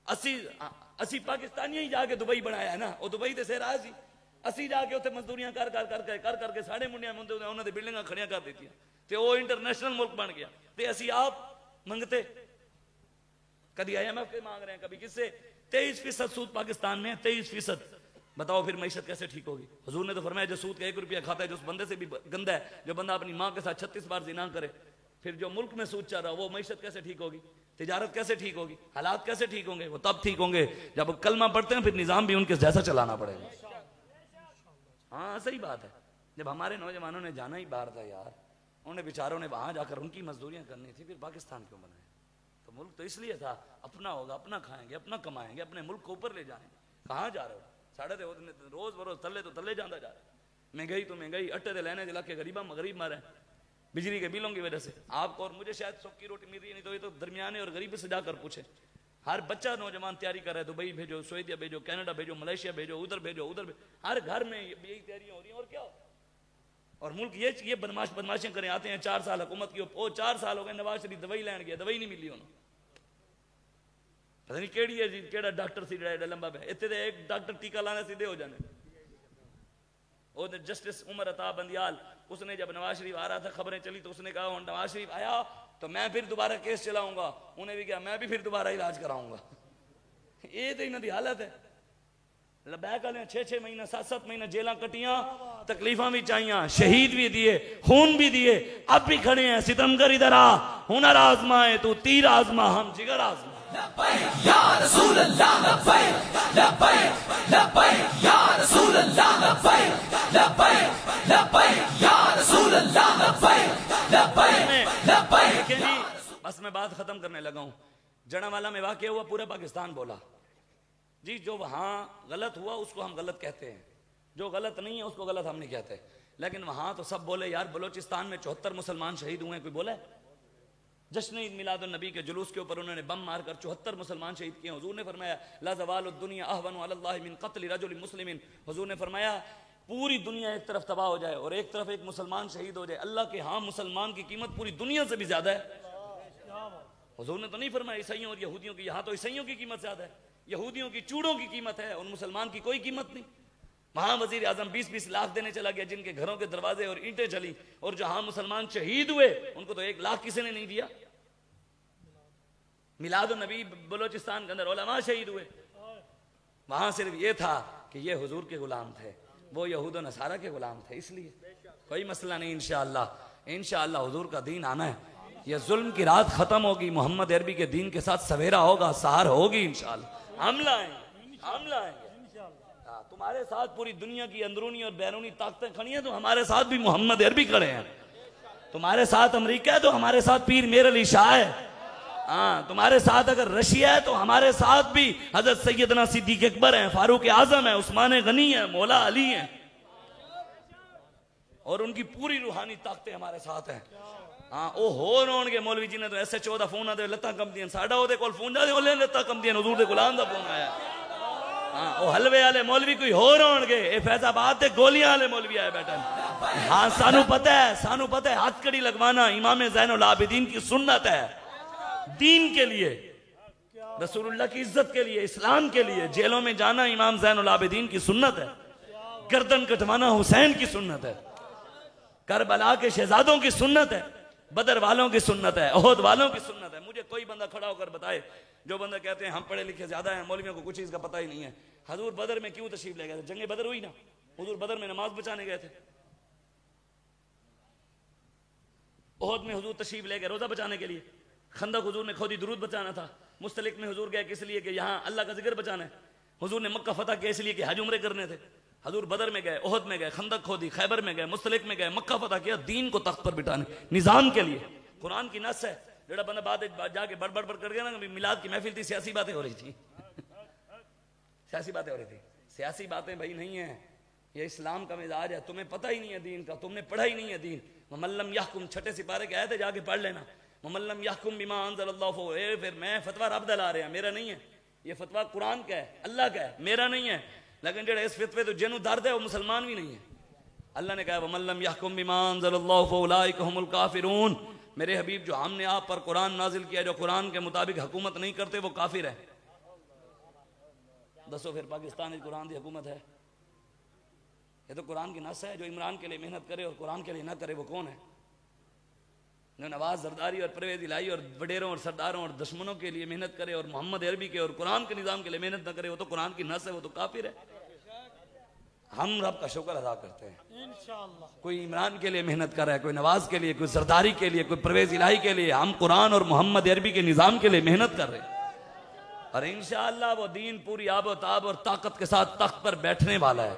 اسی پاکستانی ہی جا کے دبئی بنایا ہے نا. وہ دبئی تے سیرا سی، اسی جا کے اتنے مزدوریاں کر کے ساڑھے منڈیاں منڈے انہوں نے بلڈنگاں کھڑیاں کر دیتی تے وہ انٹرنیشنل ملک بن گیا. تے اسی آپ منگتے، کبھی IMF کے مانگ رہے ہیں، کبھی کس سے. 23% سود پاکستان میں ہے، 23%. بتاؤ پھر معیشت کیسے ٹھیک ہوگی؟ حضور نے تو فرمایا جو سود کا 1 روپیہ کھاتا ہے، جو اس بندے سے بھی گندا ہے، جو بندہ اپنی ماں کے ساتھ 36 بار زنا کرے. پھر جو ملک میں سود چل رہا وہ معیشت کیسے ٹھیک ہوگی؟ تجارت کیسے ٹھیک ہوگی؟ حالات کیسے ٹھیک ہوں گے؟ وہ تب ٹھیک ہوں گے جب کلمہ پڑھتے ہیں، پھر نظام بھی ان کے جیسا چلانا پڑے گا. ہاں صحیح بات ہے. جب ہمارے نوجوانوں نے جانا ہی باہر تھا یار، انہوں نے بیچاروں نے وہاں جا کر ان کی مزدوریاں کرنی تھی، پھر پاکستان کیوں بنائے؟ تو ملک تو اس لیے تھا اپنا ہوگا، اپنا کھائیں گے، اپنا کمائیں گے، اپنے ملک کو اوپر لے جائیں گے. کہاں جا رہے ہو؟ ساڑھے روز بروز تلے تو تلے جانا جا رہا ہے. مہنگائی تو مہنگائی، اٹے دے لینے دلا کے غریب مارے ہیں بجلی کے بلوں کی وجہ سے. آپ کو اور مجھے شاید سب کی روٹی مل رہی ہے، نہیں تو یہ تو درمیانے اور غریب سے جا کر پوچھے. ہر بچہ نوجوان تیاری کر رہا ہے، دبئی بھیجو، سعودیہ بھیجو، کینیڈا بھیجو، ملیشیا بھیجو، ادھر بھیجو. ہر گھر میں یہی تیاریاں ہو رہی ہیں. اور کیا؟ اور ملک یہ بدماشیاں کریں. آتے ہیں 4 سال حکومت کی، وہ 4 سال ہو گئے، نواز شریف دوائی لین گیا، دوائی نہیں ملی انہوں. پتہ نہیں کیڑی ہے جی، کیڑا ڈاکٹر سی جڑا لمبا پہ اتنے دے ایک ڈاکٹر ٹیکا لانے سیدھے ہو جانے. وہ جسٹس عمر عطا بندیال، اس نے جب نواز شریف آ رہا تھا خبریں چلی تو اس نے کہا نواز شریف آیا تو میں پھر دوبارہ کیس چلاؤں گا. انہیں بھی کہا میں بھی پھر دوبارہ علاج کراؤں گا. یہ تو انہوں دی حالت ہے. لبیک والے 6 مہینہ 7 مہینہ جیلاں کٹیاں، تکلیفاں بھی چاہیاں، شہید بھی دیے، خون بھی دیے، اب بھی کھڑے ہیں. ستمگر ادھر آ، ہنر آزمائے تو تیر آزما، ہم جگر آزما. لبیک یا رسول اللہ لبیک لبیک لبیک یا رسول اللہ لبیک لبیک لبیک یا رسول اللہ لبیک لبیک لبیک. دیکھیں جی بس میں بات ختم کرنے لگا ہوں. جڑاوالا میں واقع ہوا, پورا پاکستان بولا جی. جو وہاں غلط ہوا اس کو ہم غلط کہتے ہیں, جو غلط نہیں ہے اس کو غلط ہم نہیں کہتے. لیکن وہاں تو سب بولے یار بلوچستان میں 74 مسلمان شہید ہوئے ہیں, کوئی بولا ہے؟ جشن عید میلاد النبی کے جلوس کے اوپر انہوں نے بم مار کر 74 مسلمان شہید کیے. حضور نے فرمایا لا زوال الدنیا اہون علی اللہ من قتل رجل مسلم. حضور نے فرمایا پوری دنیا ایک طرف تباہ ہو جائے اور ایک طرف ایک مسلمان شہید ہو جائے, اللہ کے ہاں مسلمان کی قیمت پوری دنیا سے بھی زیادہ ہے. حضور نے تو نہیں فرمایا عیسائیوں اور یہودیوں کی, یہاں تو عیسائیوں کی قیمت زیادہ ہے, یہودیوں کی چوڑوں کی قیمت ہے, اور مسلمان کی کوئی قیمت نہیں. وہاں وزیر اعظم 20-20 لاکھ دینے چلا گیا جن کے گھروں کے دروازے اور اینٹیں چلی, اور جہاں مسلمان شہید ہوئے ان کو تو 1 لاکھ کسی نے نہیں دیا. میلاد النبی بلوچستان کے اندر علماء شہید ہوئے, وہاں صرف یہ تھا کہ یہ حضور کے غلام تھے, وہ یہود و نصارہ کے غلام تھے, اس لیے کوئی مسئلہ نہیں. انشاءاللہ حضور کا دین آنا ہے, یہ ظلم کی رات ختم ہوگی, محمد عربی کے دین کے ساتھ سویرا ہوگا, سحر ہوگی انشاءاللہ. ہم لائیں گے تمہارے ساتھ پوری دنیا کی اندرونی اور بیرونی طاقتیں کھڑی ہیں تو ہمارے ساتھ بھی محمد عربی کھڑے ہیں. تمہارے ساتھ امریکہ ہے تو ہمارے ساتھ پیر میر علی شاہ ہے. تمہارے ساتھ اگر رشیا ہے تو ہمارے ساتھ بھی حضرت سیدنا صدیق اکبر ہیں, فاروق اعظم ہیں, عثمان غنی ہیں, مولا علی ہیں, اور ان کی پوری روحانی طاقتیں ہمارے ساتھ ہیں. او ہو رون گے مولوی جی نے تو ایسے 14 فون آتے لتاں کم دیا, ساڑھا ہوتے کول فون جاتے ہولے لتاں کم دیا, حضور دے غلام دا فون آیا. او حلوے والے مولوی کوئی ہو رون گے, اے فیض آباد دے گولیاں والے مولوی آئے بیٹھے. ہاں سانو پتہ ہے ہاتھ کڑی لگوانا امام زین العابدین کی سنت ہے, دین کے لیے, رسول اللہ کی عزت کے لیے, اسلام کے لیے. جیلوں میں جانا امام زین العابدین کی سنت ہے, گردن کٹوانا حسین کی سنت ہے, کربلا کے شہزادوں کی سنت ہے, بدر والوں کی سنت ہے, احد والوں کی سنت ہے. مجھے کوئی بندہ کھڑا ہو کر بتائے, جو بندہ کہتے ہیں ہم پڑھے لکھے زیادہ ہیں, مولویوں کو کچھ چیز کا پتہ ہی نہیں ہے. حضور بدر میں کیوں تشریف لے گئے تھے؟ جنگ بدر ہوئی نا, حضور بدر میں نماز بچانے گئے تھے. احد میں حضور تشریف لے گئے روزہ بچانے کے لیے. خندق حضور نے کھودی درود بچانا تھا. مستلق میں حضور گئے کس لیے کہ یہاں اللہ کا ذکر بچانا ہے. حضور نے مکہ فتح کیا اس لیے کہ حج عمرے کرنے تھے. حضور بدر میں گئے, احد میں گئے, خندق کھودی, خیبر میں گئے, مستلق میں گئے, مکہ فتح کیا دین کو تخت پر بٹھانے, نظام کے لیے. قرآن کی نص ہے, جڑا بندہ بات جا کے بڑ کر گیا نا, میلاد کی محفل تھی, سیاسی باتیں ہو رہی تھی, سیاسی باتیں بھائی نہیں ہیں. یہ اسلام کا مزاج ہے, تمہیں پتہ ہی نہیں ہے دین کا, تم نے پڑھا ہی نہیں ہے دین. وَمَن لَّمْ يَحْكُمْ چھٹے سپارے کے آئے تھے, جا کے پڑھ لینا. وَمَن لَّمْ يَحْكُمْ بِمَا أَنزَلَ اللَّهُ فَهُوَ, پھر میں فتویٰ رب دلا رہے ہیں, میرا نہیں ہے یہ فتویٰ, قرآن کا ہے, اللہ کا ہے, میرا نہیں ہے. لیکن جڑا اس فتوے تو جنوں درد ہے وہ مسلمان بھی نہیں ہے. اللہ نے کہا وَمَن لَّمْ يَحْكُمْ بِمَا أَنزَلَ اللَّهُ فَأُولَٰئِكَ هُمُ الْكَافِرُونَ. میرے حبیب جو ہم نے آپ پر قرآن نازل کیا, جو قرآن کے مطابق حکومت نہیں کرتے وہ کافر ہے. دسو پھر پاکستان قرآن دی حکومت ہے؟ یہ تو قرآن کی نص ہے. جو عمران کے لیے محنت کرے اور قرآن کے لیے نہ کرے وہ کون ہے؟ جو نواز زرداری اور پرویز الہی اور وڈیروں اور سرداروں اور دشمنوں کے لیے محنت کرے اور محمد عربی کے اور قرآن کے نظام کے لیے محنت نہ کرے وہ تو قرآن کی نص ہے, وہ تو کافر ہے. ہم رب کا شکر ادا کرتے ہیں. کوئی عمران کے لیے محنت کر رہا ہے, کوئی نواز کے لیے, کوئی زرداری کے لیے, کوئی پرویز الہی کے لیے, ہم قرآن اور محمد عربی کے نظام کے لیے محنت کر رہے ہیں. اور انشاءاللہ وہ دین پوری آب و تاب اور طاقت کے ساتھ تخت پر بیٹھنے والا ہے.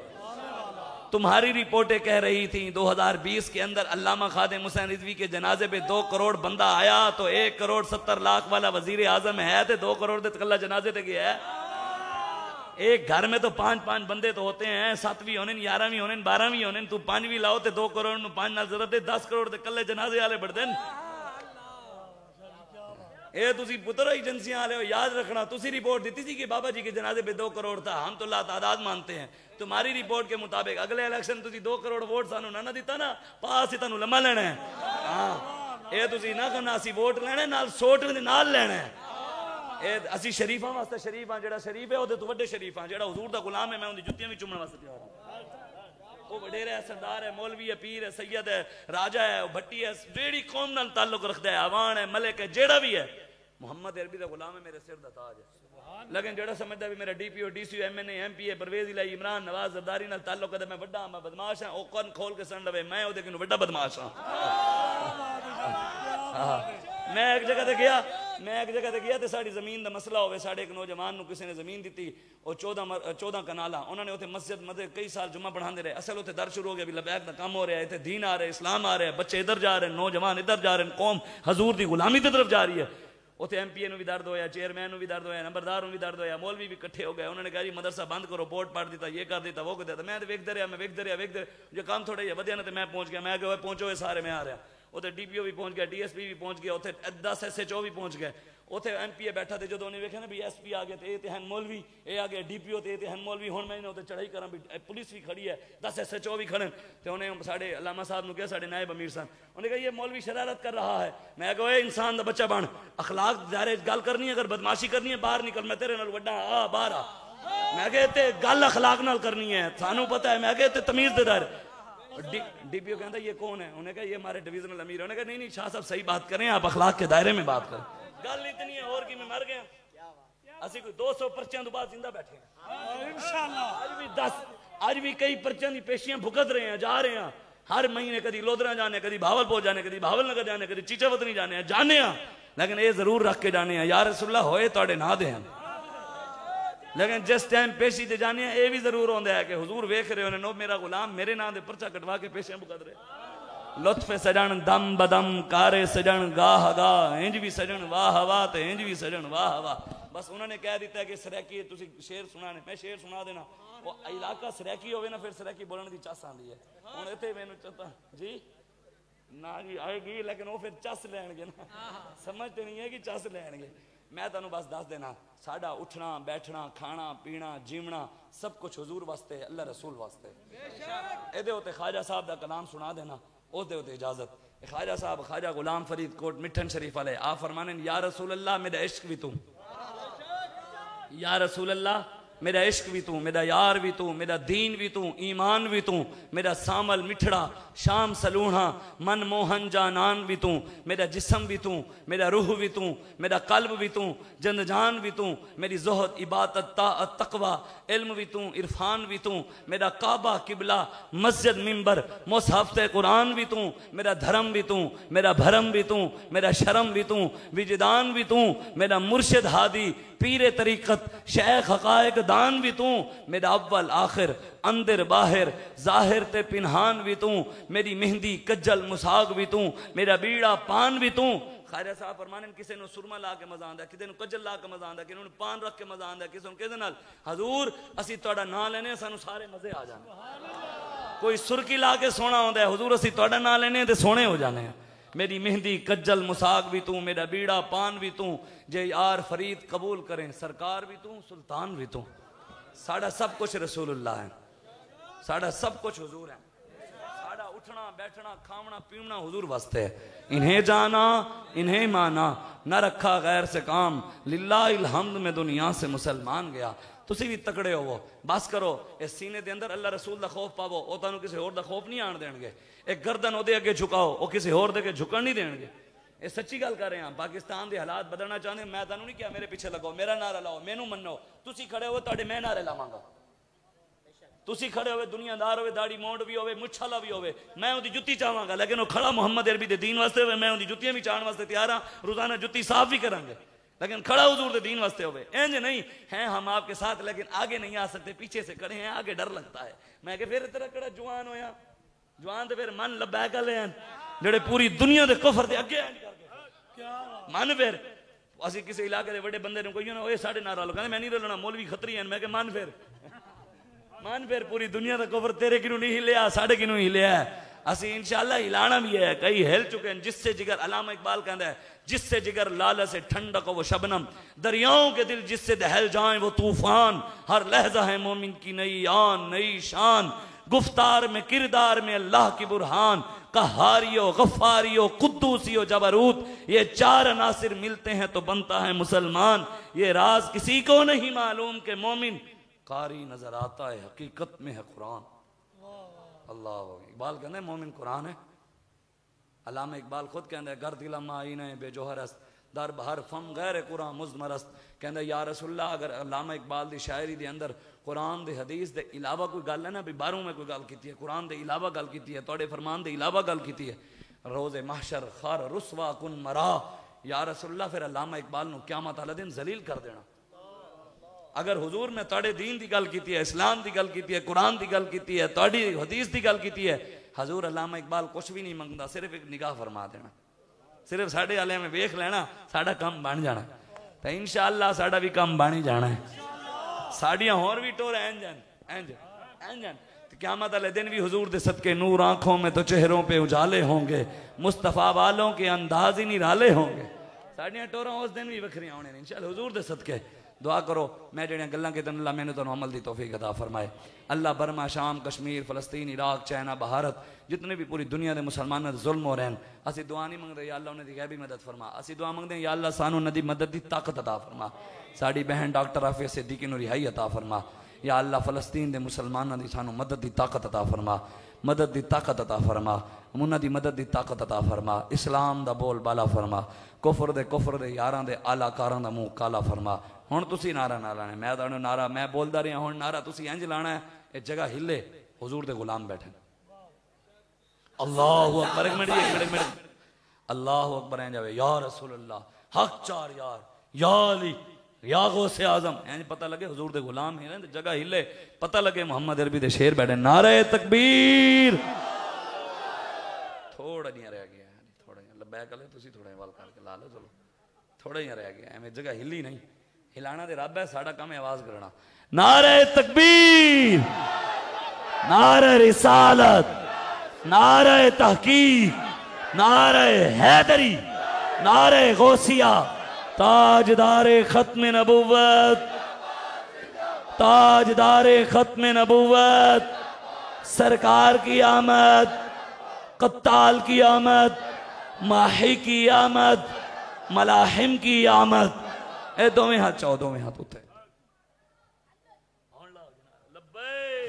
تمہاری رپورٹیں کہہ رہی تھیں 2020 کے اندر علامہ خادم حسین رضوی کے جنازے پہ 2 کروڑ بندہ آیا تو 1,70,00,000 والا وزیر اعظم ہے تے 2 کروڑ دے تکلہ جنازے تے گیا ہے. ایک گھر میں تو 5 بندے تو ہوتے ہیں, 7ویں ہونے 11ویں ہونے 12ویں ہونے, تو 5ویں لاؤ تے 2 کروڑ میں 5 نال ضرورت ہے 10 کروڑ دے کلے جنازے والے بڑھ دین. اے تسی پتر ایجنسیاں والے ہو, یاد رکھنا تسی رپورٹ دیتی تھی کہ بابا جی کے جنازے پہ 2 کروڑ تھا, ہم تو لا تعداد مانتے ہیں. تمہاری رپورٹ کے مطابق اگلے الیکشن تسی 2 کروڑ ووٹ سانو نہ دیتا نا, پاس ہی تانوں لمحہ لینا ہے. ہاں اے تسی نہ کہنا اسی ووٹ لینے نال سوٹ نال لینا ہے. اے اسی شریفاں واسطے شریف ہاں, جڑا شریف ہے اودے تو وڈے شریف ہاں, جڑا حضور دا غلام ہے میں اون دی جُتیاں وی چومن واسطے تیار ہوں. وہ وڈیرا ہے, سردار ہے, مولوی ہے, پیر ہے, سید ہے, راجہ ہے, بھٹی ہے, جیڑی قوم نال تعلق رکھدا ہے, عوان ہے, ملک ہے, جیڑا بھی ہے, محمد عربی دا غلام ہے, میرے سر دا تاج ہے. لیکن جڑا سمجھدا بھی میرا D P O, D C O, M N A, M پی اے, پرویز الہی, عمران, نواز, زرداری نال تعلق ہے, میں بڑا میں بدماش ہاں, او کون کھول کے سن لوے, میں اودے کنوں بڑا بدماش ہاں. میں ایک جگہ تے گیا, میں ایک جگہ تے گیا تے ساری زمین دا مسئلہ ہوئے، ساڑھے ایک نوجوان نو کسی نے زمین دیتی، وہ 14 کنالا، انہوں نے اتنے مسجد کئی سال جمعہ پڑھاندے رہے، اصل اتنے در شروع ہو گیا، بھی لبیک دا کام ہو رہا ہے، اتنے دین آ رہے، اسلام آ رہے، بچے ادھر جا رہے ہیں، نوجوان ادھر جا رہے ہیں، قوم حضور دی غلامی کی طرف جا رہی ہے۔ اتنے ایم پی اے نو بھی درد ہویا، چیئرمین نو بھی درد ہویا، نمبردار نو بھی درد ہویا، مولوی بھی کٹھے ہو گئے، انہوں نے کہا جی مدرسہ بند کرو، بورڈ پاٹ دیتا، یہ کر دیتا، وہ کر دیتا، میں ویکھدا رہیا، جو کام تھوڑا ہی ودیا نا تے میں پہنچ گیا، میں کہ پہنچو سارے میں آ رہا، اتنے ڈی پی او بھی پہنچ گیا، ڈی ایس پی بھی پہنچ گیا، اتنے 10 ایس ایچ او بھی پہنچ گئے، اتنے ایم پی اے بیٹھا تھے، جدوں نے ویکھیا نا بھی ایس پی آ گئے تے تے ہیں مولوی، اے آ گئے ڈی پی او تے تے ہیں مولوی، ہن میں اتنے چڑھائی کراں بھی پولیس بھی کھڑی ہے، 10 ایس ایچ او بھی کھڑے، تے انہیں ساڈے علامہ صاحب نو کہا، ساڈے نائب امیر صاحب، انہوں نے کہا یہ مولوی شرارت کر رہا ہے، میں کہا اے انسان دا بچہ بن، اخلاق دائرے گل کرنی ہے، اگر بدماشی کرنی ہے باہر نکل، میں تیرے نال وڈا آ باہر آ، میں کہا تے گل اخلاق نال کرنی ہے، سانو پتہ ہے، میں کہا تے تمیز دے دائرے۔ ڈی پی او کہتا یہ کون ہے؟ انہوں نے کہا یہ ہمارے ڈویژنل امیر، انہوں نے کہا نہیں شاہ صاحب صحیح بات کریں، آپ اخلاق کے دائرے میں بات کریں، گل اتنی ہے اور کی میں مر گیا، اسی کوئی 200 پرچیاں تو بعد زندہ بیٹھے ہیں انشاءاللہ، آج بھی کئی پرچیاں دی پیشیاں بھگت رہے ہیں، جا رہے ہیں، ہر مہینے کدی لودرا جانے، کدی بھاولپور جانے، کدی بھاول نگر جانے، کدی چیچا وطنی جانے ہیں، جانے ہیں، لیکن یہ ضرور رکھ کے جانے ہیں یا رسول اللہ ہوئے توڑے نہ دے ہیں، لیکن جس ٹائم پیشی دے جانے ہیں یہ بھی ضرور ہوندہ ہے کہ حضور ویکھ رہے ہونے، نو میرا غلام میرے نام دے پرچہ کٹوا کے پیشیاں بھگت رہے، لطف سجن دم بدم کارے سجن گاہ گاہ، انج بھی سجن واہ واہ تے انج بھی سجن واہ واہ۔ بس انہوں نے کہہ دیتا ہے کہ سریکی تسی شیر سنانے، میں شیر سنا دینا، وہ علاقہ سریکی ہوئے نا پھر سریکی بولنے دی چاس آن دی ہے، انہوں نے میں نے چاہتا جی نا جی آئے گی لیکن وہ پھر چاس لین گے نا، سمجھتے نہیں ہے کہ چاس لین گے۔ میں تانوں بس دس دینا، ساڑھا اٹھنا بیٹھنا کھانا پینا جیونا سب کچھ حضور واسطے اللہ رسول واسطے، اے دے ہوتے خواجہ صاحب دا کلام سنا دینا، اس دے ہوتے اجازت۔ خواجہ صاحب خواجہ غلام فرید کوٹ مٹھن شریف والے آپ فرمانے یا رسول اللہ میرا عشق بھی تو، یا رسول اللہ میرا عشق بھی تو، میرا یار بھی تو، میرا دین بھی تو، ایمان بھی تو، میرا سامل مٹھڑا شام سلوڑا من موہن جانان بھی تو، میرا جسم بھی تو، میرا روح بھی تو، میرا قلب بھی تو، جند جان بھی تو، میری زہد عبادت طاعت تقوی علم بھی تو، عرفان بھی تو، میرا کعبہ قبلہ مسجد منبر مصحف قرآن بھی تو، میرا دھرم بھی تو، میرا بھرم بھی تو، میرا شرم بھی تو، وجدان بھی تو، میرا مرشد ہادی پیر طریقت شیخ حقائق دان بھی تو، میرا اول آخر اندر باہر ظاہر تے پنہان بھی تو، میری مہندی کجل مساگ بھی تو، میرا بیڑا پان بھی تو۔ خواجہ صاحب فرمانے کسی نے سرما لا کے مزہ آندا ہے، کسی نے کجل لا کے مزہ آندا ہے، کسی نے پان رکھ کے مزہ آندا ہے، کسی نے کہتے نال حضور اسی توڑا نام لینے سانو سارے مزے آ جانے، کوئی سرکی لا کے سونا ہوندہ ہے، حضور اسی توڑا نام لینے تے سونے ہو جانے ہیں، میری مہندی کجل مساگ بھی تو، میرا بیڑا پان بھی تو، جے یار فرید قبول کریں سرکار بھی تو سلطان بھی تو، ساڑھا سب کچھ رسول اللہ ہے، ساڑھا سب کچھ حضور ہے، ساڑھا اٹھنا بیٹھنا کھاونا پیونا حضور واسطے ہے، انہیں جانا انہیں مانا نہ رکھا غیر سے کام، للہ الحمد میں دنیا سے مسلمان گیا۔ تسی بھی تکڑے ہو بس کرو، اس سینے دے اندر اللہ رسول دا خوف پاو، او تانوں کسی اور دا خوف نہیں آن دین گے، ایک گردن او دے اگے جھکاؤ او کسی اور دے کے جھکن نہیں دین گے۔ یہ سچی گل کر رہے ہیں، پاکستان دے حالات بدلنا چاہتے ہیں، میں تانوں نہیں کیا میرے پیچھے لگاؤ، میرا نعرہ لاؤ، مینوں منو، تسی کھڑے ہوئے تاڑے میں نعرے لاواں گا، تسی کھڑے ہوئے دنیا دار ہوئے داڑھی مونڈ بھی ہوئے مچھالا بھی ہوئے، میں ان دی جتی چاہواں گا، لیکن وہ کھڑا محمد عربی دے دین واسطے ہوئے، میں ان دی جتیاں بھی چاہن واسطے تیار ہاں، روزانہ جتی صاف بھی کریں گے، لیکن کھڑا حضور دے دین واسطے ہوئے، اینج نہیں ہیں ہم آپ کے ساتھ لیکن آگے نہیں آ سکتے، پیچھے سے کھڑے ہیں، آگے ڈر لگتا ہے، میں کہ پھر اتنا کڑا جوان ہویا، جوان دے پھر من لبیک لے ہیں، جڑے پوری دنیا دے کفر دے اگے اینج کر کے من پھر اسی کسی علاقے دے بڑے بندے نے کوئی نا اوے ساڑھے نعرہ لو کہنے میں نہیں رلنا مولوی خطری ہیں، میں کہ من پھر پوری دنیا دا کفر تیرے کنوں نہیں ہلیا ساڑھے کنوں ہلیا ہے، اسی انشاءاللہ ہلانا بھی ہے، کئی ہل چکے ہیں، جس سے جگر علامہ اقبال کہندا ہے جس سے جگر لالہ سے ٹھنڈک وہ شبنم، دریاؤں کے دل جس سے دہل جائیں وہ طوفان، ہر لحظہ ہے مومن کی نئی آن نئی شان، گفتار میں کردار میں اللہ کی برہان، قہاریو غفاریو قدوسیو جبروت، یہ چار عناصر ملتے ہیں تو بنتا ہے مسلمان، یہ راز کسی کو نہیں معلوم کہ مومن قاری نظر آتا ہے حقیقت میں ہے قرآن۔ اللہ اقبال کہنے مومن قرآن ہے، علامہ اقبال خود کہنے گرد علم آئینہ بے جوہر است در بہر فم غیر قرآن مزمر است، کہنے یا رسول اللہ اگر علامہ اقبال دی شاعری دے اندر قرآن دے حدیث دے علاوہ کوئی گل ہے نا بھی باروں میں کوئی گل کیتی ہے، قرآن دے علاوہ گل کیتی ہے، توڑے فرمان دے علاوہ گل کیتی ہے، روز محشر خار رسوا کن مرا، یا رسول اللہ پھر علامہ اقبال نو قیامت والے دن ذلیل کر دینا. اگر حضور نے تاڑے دین دی گل کیتی ہے، اسلام دی گل کیتی ہے، قرآن دی گل کیتی ہے، تاڑی حدیث دی گل کیتی ہے، حضور علامہ اقبال کچھ بھی نہیں منگتا، صرف ایک نگاہ فرما دینا، صرف ساڑھے والے میں ویکھ لینا، ساڑھا کام بن جانا. تو انشاءاللہ ساڑھا بھی کام بن ہی جانا ہے. ساڑیاں ہور بھی ٹور اینج قیامت والے دن بھی حضور دے صدقے نور آنکھوں میں تو چہروں پہ اجالے ہوں گے، مصطفیٰ والوں کے انداز ہی نرالے ہوں گے. ساڑیاں ٹوراں اس دن بھی وکھریاں ہونے انشاءاللہ حضور دے صدقے. دعا کرو میں جڑیاں گلاں کیتن اللہ میں نے تو عمل دی توفیق عطا فرمائے. اللہ برما، شام، کشمیر، فلسطین، عراق، چائنا، بھارت جتنے بھی پوری دنیا دے مسلمانوں دے ظلم ہو رہے ہیں، اسی دعا نہیں منگدے یا اللہ انہیں دی غیبی مدد فرما، اسی دعا منگدے یا اللہ سانو انہیں دی مدد دی طاقت عطا فرما. ساڑی بہن ڈاکٹر رافع صدیقی نو رہائی عطا فرما. یا اللہ فلسطین دے مسلمانوں دی سانو مدد دی طاقت عطا فرما، مدد دی طاقت عطا فرما، انہاں دی مدد دی طاقت عطا فرما. اسلام دا بول بالا فرما، کفر دے یاراں دے آلہ کاراں دا منہ کالا فرما. ہن تسی نعرہ نہ لانا، میں دانو نعرہ میں بولدا رہا، ہن نعرہ تسی انج لانا ہے اے جگہ ہلے حضور دے غلام بیٹھے. اللہ اکبر، ایک منٹ اللہ اکبر این جاوے یا رسول اللہ، حق چار یار، یا علی، یا غوث اعظم، این پتہ لگے حضور دے غلام ہیں نا، جگہ ہلے پتہ لگے محمد عربی دے شیر بیٹھے. نعرہ تکبیر. تھوڑا نہیں رہ گیا، تھوڑا ہی لبیک علیہ تسی تھوڑا ہی وال کر کے لا لو، چلو تھوڑا ہی رہ گیا، ایویں جگہ ہلی نہیں. ہلانا دے رب ہے، ساڑا کام ہے آواز کرنا. نعرہ تکبیر، نعرہ رسالت، نعرہ تحقیق، نعرہ حیدری، نعرہ غوثیہ، تاجدار ختم نبوت، تاجدار ختم نبوت، سرکار کی آمد، قتال کی آمد، ماہی کی آمد، ملاحم کی آمد. اے دوویں ہاتھ چاہو، دوویں ہاتھ ہوتے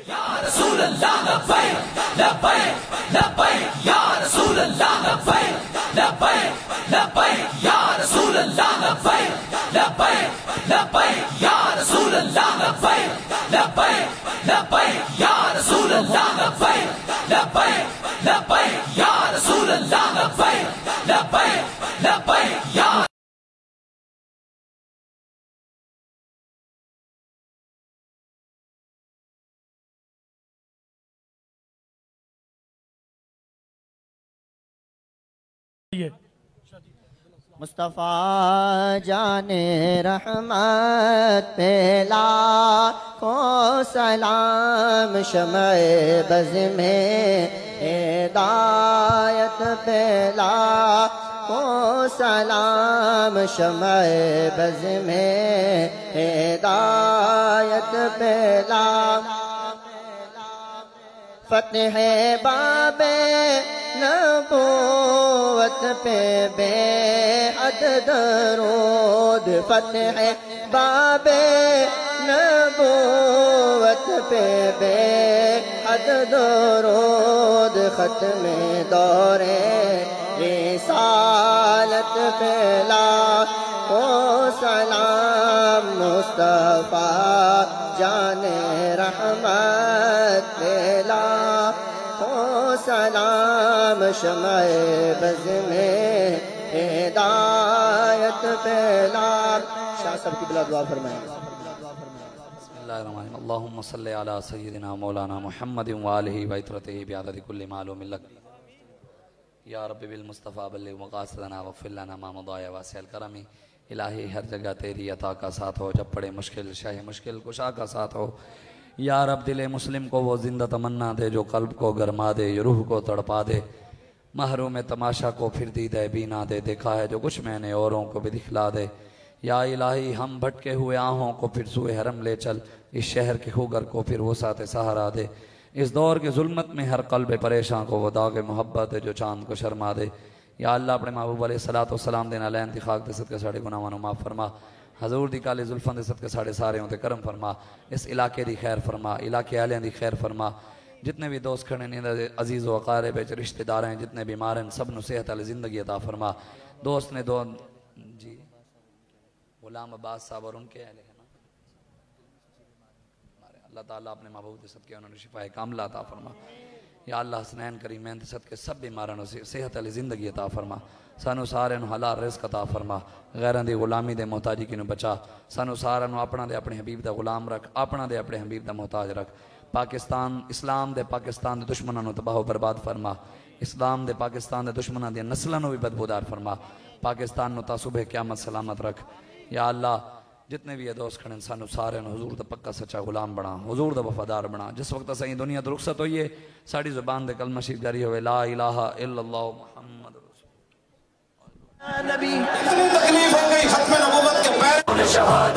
یا رسول اللہ لبیک لبیک لبیک یا رسول اللہ لبیک لبیک لبیک یا رسول اللہ لبیک لبیک لبیک یا رسول اللہ لبیک لبیک لبیک یا رسول اللہ لبیک لبیک لبیک یا رسول اللہ لبیک لبیک لبیک یا مصطفیٰ جان رحمت پہ لاکھوں سلام، شمع بز میں ہدایت پہ لاکھوں سلام، شمع بز میں ہدایت پہ لاکھوں. فتح باب نبوت پہ بے حد درود، فتح باب نبوت پہ بے حد درود، ختم دور رسالت پہ لاکھوں سلام، مصطفیٰ جان رحمت پہ لاکھوں سلام، شمع بز میں ہدایت پہ لاکھوں. شاہ صاحب کی بلا دعا فرمائیں. بسم اللہ الرحمن الرحیم. اللہم صلی علی سیدنا مولانا محمد وآلہ وعطرتہ بعدد کل معلوم لک. یا رب بالمصطفیٰ بلغ مقاصدنا واغفر لنا ما مضى یا واسع الکرم. الہی ہر جگہ تیری عطا کا ساتھ ہو، جب پڑے مشکل شاہ مشکل کشا کا ساتھ ہو. یا رب دل مسلم کو وہ زندہ تمنا دے جو قلب کو گرما دے، یہ روح کو تڑپا دے. محروم تماشا کو پھر دیدہ بینا دے، دیکھا ہے جو کچھ میں نے اوروں کو بھی دکھلا دے. یا الہی ہم بھٹکے ہوئے آہوں کو پھر سوئے حرم لے چل، اس شہر کے خوگر کو پھر وہ ساتھ سہارا دے. اس دور کے ظلمت میں ہر قلب پریشان کو وہ داغ محبت ہے جو چاند کو شرما دے. یا اللہ اپنے محبوب علیہ السلام دینا لین دی خاک دے صدقے ساڑے گناہاں نو معاف فرما. حضور دی کالی زلفان دے صدقے ساڑے سارے ہوتے کرم فرما. اس علاقے دی خیر فرما، علاقے اہلیاں دی خیر فرما. جتنے بھی دوست کھڑے ہیں عزیز و اقارب رشتہ دار ہیں، جتنے بیمار ہیں سب نو صحت والی زندگی عطا فرما. دوست نے دو جی غلام عباس صاحب اور ان کے اہل ہیں نا، اللہ تعالیٰ اپنے محبوب دے صدقے انہوں نے شفا کاملہ عطا فرما. یا اللہ حسنین کریمین دے صدقے سب بیماراں نوں صحت والی زندگی عطا فرما سانو سارے نوں حلال رزق عطا فرما غیراں دی غلامی دے محتاجی کینوں بچا سانو سارے نوں اپنا دے اپنے حبیب دا غلام رکھ اپنا دے اپنے حبیب دا محتاج رکھ پاکستان اسلام دے پاکستان دے دشمناں نوں تباہ و برباد فرما اسلام دے پاکستان دے دشمناں دی نسلاں نوں بھی بدبودار فرما پاکستان نوں تا صبح قیامت سلامت رکھ یا اللہ جتنے بھی یہ دوست کھڑے سانو سارے نو حضور دا پکا سچا غلام بنا حضور دا وفادار بنا جس وقت اسیں دنیا تو رخصت ہوئیے ساڑی زبان دے کلمہ شریف جاری ہوئے لا الہ الا اللہ محمد رسول اتنی تکلیف ہو گئی ختم نبوت کے پیر